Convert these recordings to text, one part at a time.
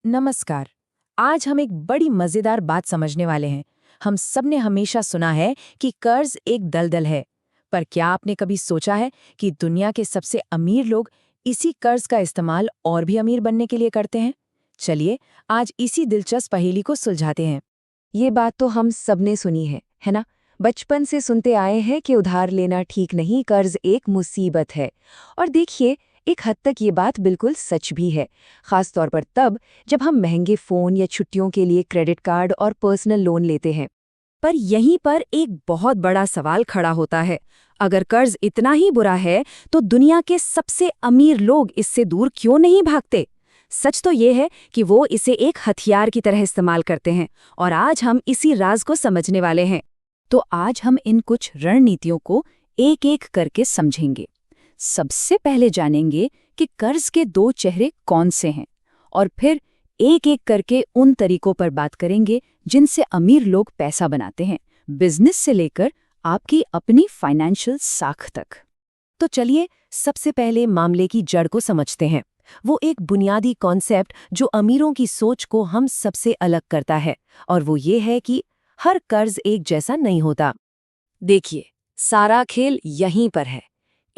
नमस्कार। आज हम एक बड़ी मजेदार बात समझने वाले हैं। हम सब ने हमेशा सुना है कि कर्ज एक दलदल है, पर क्या आपने कभी सोचा है कि दुनिया के सबसे अमीर लोग इसी कर्ज का इस्तेमाल और भी अमीर बनने के लिए करते हैं? चलिए आज इसी दिलचस्प पहेली को सुलझाते हैं। ये बात तो हम सबने सुनी है ना? बचपन से सुनते आए हैं कि उधार लेना ठीक नहीं, कर्ज एक मुसीबत है। और देखिए, एक हद तक ये बात बिल्कुल सच भी है, खास तौर पर तब जब हम महंगे फ़ोन या छुट्टियों के लिए क्रेडिट कार्ड और पर्सनल लोन लेते हैं। पर यहीं पर एक बहुत बड़ा सवाल खड़ा होता है। अगर कर्ज इतना ही बुरा है, तो दुनिया के सबसे अमीर लोग इससे दूर क्यों नहीं भागते? सच तो ये है कि वो इसे एक हथियार की तरह इस्तेमाल करते हैं, और आज हम इसी राज को समझने वाले हैं। तो आज हम इन कुछ रणनीतियों को एक-एक करके समझेंगे। सबसे पहले जानेंगे कि कर्ज के दो चेहरे कौन से हैं, और फिर एक-एक करके उन तरीकों पर बात करेंगे जिनसे अमीर लोग पैसा बनाते हैं, बिजनेस से लेकर आपकी अपनी फाइनेंशियल साख तक। तो चलिए सबसे पहले मामले की जड़ को समझते हैं। वो एक बुनियादी कॉन्सेप्ट जो अमीरों की सोच को हम सबसे अलग करता है, और वो ये है कि हर कर्ज एक जैसा नहीं होता। देखिए, सारा खेल यहीं पर है।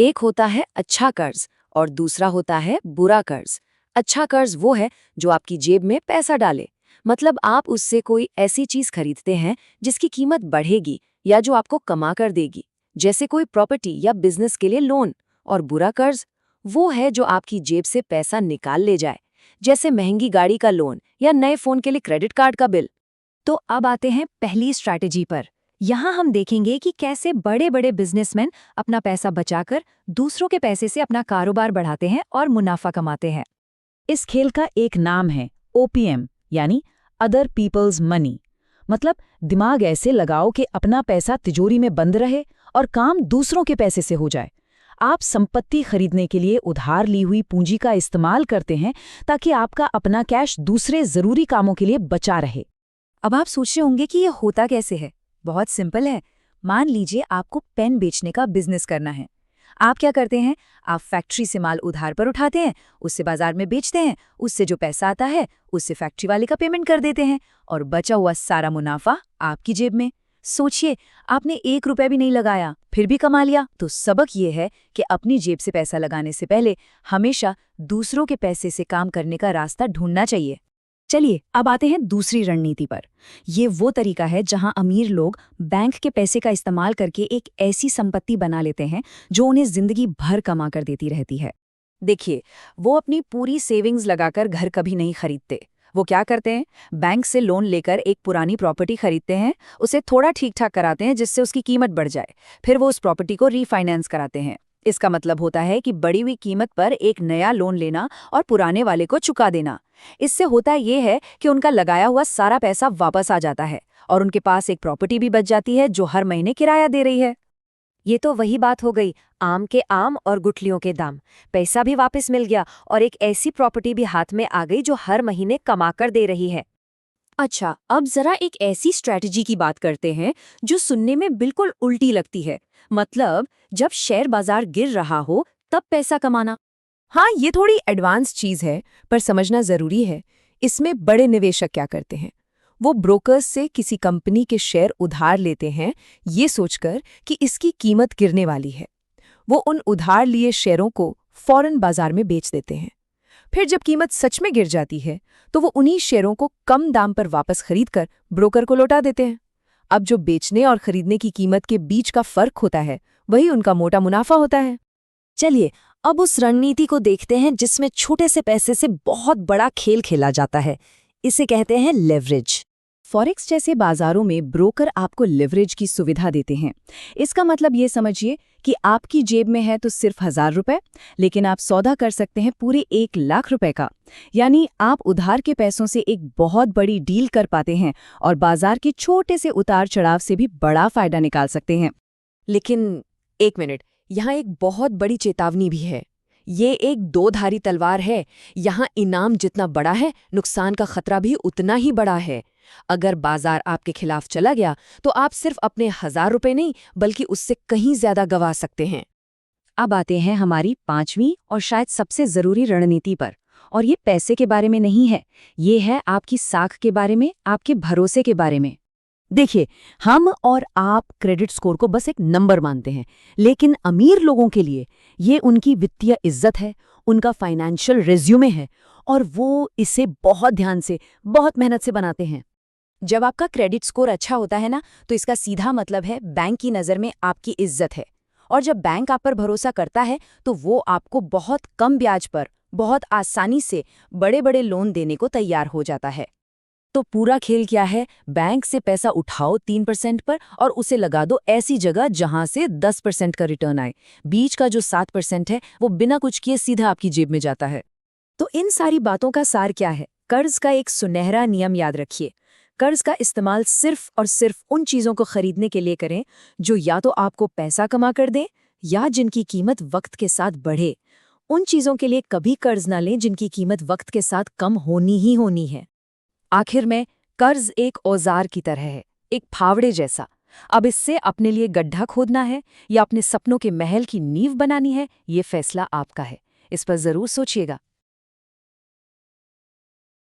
एक होता है अच्छा कर्ज और दूसरा होता है बुरा कर्ज। अच्छा कर्ज वो है जो आपकी जेब में पैसा डाले, मतलब आप उससे कोई ऐसी चीज खरीदते हैं जिसकी कीमत बढ़ेगी या जो आपको कमा कर देगी, जैसे कोई प्रॉपर्टी या बिजनेस के लिए लोन। और बुरा कर्ज वो है जो आपकी जेब से पैसा निकाल ले जाए, जैसे महंगी गाड़ी का लोन या नए फोन के लिए क्रेडिट कार्ड का बिल। तो अब आते हैं पहली स्ट्रैटेजी पर। यहाँ हम देखेंगे कि कैसे बड़े बड़े बिजनेसमैन अपना पैसा बचाकर दूसरों के पैसे से अपना कारोबार बढ़ाते हैं और मुनाफा कमाते हैं। इस खेल का एक नाम है ओपीएम, यानी अदर पीपल्स मनी। मतलब दिमाग ऐसे लगाओ कि अपना पैसा तिजोरी में बंद रहे और काम दूसरों के पैसे से हो जाए। आप संपत्ति खरीदने के लिए उधार ली हुई पूंजी का इस्तेमाल करते हैं ताकि आपका अपना कैश दूसरे जरूरी कामों के लिए बचा रहे। अब आप सोच रहे होंगे कि ये होता कैसे है। बहुत सिंपल है। मान लीजिए आपको पेन बेचने का बिजनेस करना है। आप क्या करते हैं? आप फैक्ट्री से माल उधार पर उठाते हैं, उससे बाजार में बेचते हैं, उससे जो पैसा आता है उससे फैक्ट्री वाले का पेमेंट कर देते हैं, और बचा हुआ सारा मुनाफा आपकी जेब में। सोचिए, आपने 1 रुपया भी नहीं लगाया, फिर भी कमा लिया। तो सबक ये है कि अपनी जेब से पैसा लगाने से पहले हमेशा दूसरों के पैसे से काम करने का रास्ता ढूंढना चाहिए। चलिए अब आते हैं दूसरी रणनीति पर। ये वो तरीका है जहां अमीर लोग बैंक के पैसे का इस्तेमाल करके एक ऐसी संपत्ति बना लेते हैं जो उन्हें जिंदगी भर कमा कर देती रहती है। देखिए, वो अपनी पूरी सेविंग्स लगाकर घर कभी नहीं खरीदते। वो क्या करते हैं? बैंक से लोन लेकर एक पुरानी प्रॉपर्टी खरीदते हैं, उसे थोड़ा ठीक ठाक कराते हैं जिससे उसकी कीमत बढ़ जाए, फिर वो उस प्रॉपर्टी को रीफाइनेंस कराते हैं। इसका मतलब होता है कि बढ़ी हुई कीमत पर एक नया लोन लेना और पुराने वाले को चुका देना। इससे होता ये है कि उनका लगाया हुआ सारा पैसा वापस आ जाता है, और उनके पास एक प्रॉपर्टी भी बच जाती है जो हर महीने किराया दे रही है। ये तो वही बात हो गई, आम के आम और गुठलियों के दाम। पैसा भी वापस मिल गया और एक ऐसी प्रॉपर्टी भी हाथ में आ गई जो हर महीने कमा कर दे रही है। अच्छा, अब जरा एक ऐसी स्ट्रैटेजी की बात करते हैं जो सुनने में बिल्कुल उल्टी लगती है। मतलब जब शेयर बाजार गिर रहा हो तब पैसा कमाना। हाँ, ये थोड़ी एडवांस चीज है, पर समझना जरूरी है। इसमें बड़े निवेशक क्या करते हैं? वो ब्रोकर्स से किसी कंपनी के शेयर उधार लेते हैं, ये सोचकर कि इसकी कीमत गिरने वाली है। वो उन उधार लिए शेयरों को फौरन बाजार में बेच देते हैं। फिर जब कीमत सच में गिर जाती है तो वो उन्हीं शेयरों को कम दाम पर वापस खरीदकर ब्रोकर को लौटा देते हैं। अब जो बेचने और खरीदने की कीमत के बीच का फर्क होता है, वही उनका मोटा मुनाफा होता है। चलिए अब उस रणनीति को देखते हैं जिसमें छोटे से पैसे से बहुत बड़ा खेल खेला जाता है। इसे कहते हैं लेवरेज। फॉरेक्स जैसे बाजारों में ब्रोकर आपको लेवरेज की सुविधा देते हैं। इसका मतलब ये समझिए कि आपकी जेब में है तो सिर्फ 1000 रुपए, लेकिन आप सौदा कर सकते हैं पूरे 1 लाख रुपए का। यानी आप उधार के पैसों से एक बहुत बड़ी डील कर पाते हैं और बाजार के छोटे से उतार चढ़ाव से भी बड़ा फायदा निकाल सकते हैं। लेकिन एक मिनट, यहाँ एक बहुत बड़ी चेतावनी भी है। ये एक दो-धारी तलवार है। यहाँ इनाम जितना बड़ा है, नुकसान का खतरा भी उतना ही बड़ा है। अगर बाजार आपके खिलाफ चला गया तो आप सिर्फ अपने 1000 रुपए नहीं, बल्कि उससे कहीं ज्यादा गंवा सकते हैं। अब आते हैं हमारी पांचवी और शायद सबसे जरूरी रणनीति पर, और ये पैसे के बारे में नहीं है, ये है आपकी साख के बारे में, आपके भरोसे के बारे में। देखिए, हम और आप क्रेडिट स्कोर को बस एक नंबर मानते हैं, लेकिन अमीर लोगों के लिए ये उनकी वित्तीय इज्जत है, उनका फाइनेंशियल रिज्यूमे है, और वो इसे बहुत ध्यान से, बहुत मेहनत से बनाते हैं। जब आपका क्रेडिट स्कोर अच्छा होता है ना, तो इसका सीधा मतलब है बैंक की नज़र में आपकी इज्जत है। और जब बैंक आप पर भरोसा करता है तो वो आपको बहुत कम ब्याज पर, बहुत आसानी से बड़े बड़े लोन देने को तैयार हो जाता है। तो पूरा खेल क्या है? बैंक से पैसा उठाओ 3% पर और उसे लगा दो ऐसी जगह जहां से 10% का रिटर्न आए। बीच का जो 7% है वो बिना कुछ किए सीधा आपकी जेब में जाता है। तो इन सारी बातों का सार क्या है? कर्ज का एक सुनहरा नियम याद रखिए। कर्ज का इस्तेमाल सिर्फ और सिर्फ उन चीजों को खरीदने के लिए करें जो या तो आपको पैसा कमा कर दें या जिनकी कीमत वक्त के साथ बढ़े। उन चीजों के लिए कभी कर्ज ना लें जिनकी कीमत वक्त के साथ कम होनी ही होनी है। आखिर में, कर्ज एक औजार की तरह है, एक फावड़े जैसा। अब इससे अपने लिए गड्ढा खोदना है या अपने सपनों के महल की नींव बनानी है, ये फैसला आपका है। इस पर जरूर सोचिएगा।